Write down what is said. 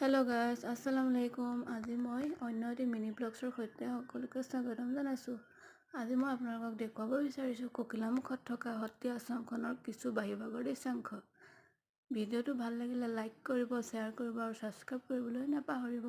Hello' guys, আসসালামু আলাইকুম। আজি মই অন্য এটি মিনি ব্লগছৰ সৈতে সকলোকে স্বাগতম জনাইছোঁ। আজি মই আপোনালোকক দেখুৱাব বিচাৰিছোঁ ককিলা মুখত থকা সতীয়া আশ্ৰমখনৰ কিছু বাহিৰভাগৰ দৃশ্যাংশ। ভিডিঅ'টো ভাল লাগিলে লাইক কৰিব, শ্বেয়াৰ কৰিব আৰু ছাবস্ক্ৰাইব কৰিবলৈ নাপাহৰিব।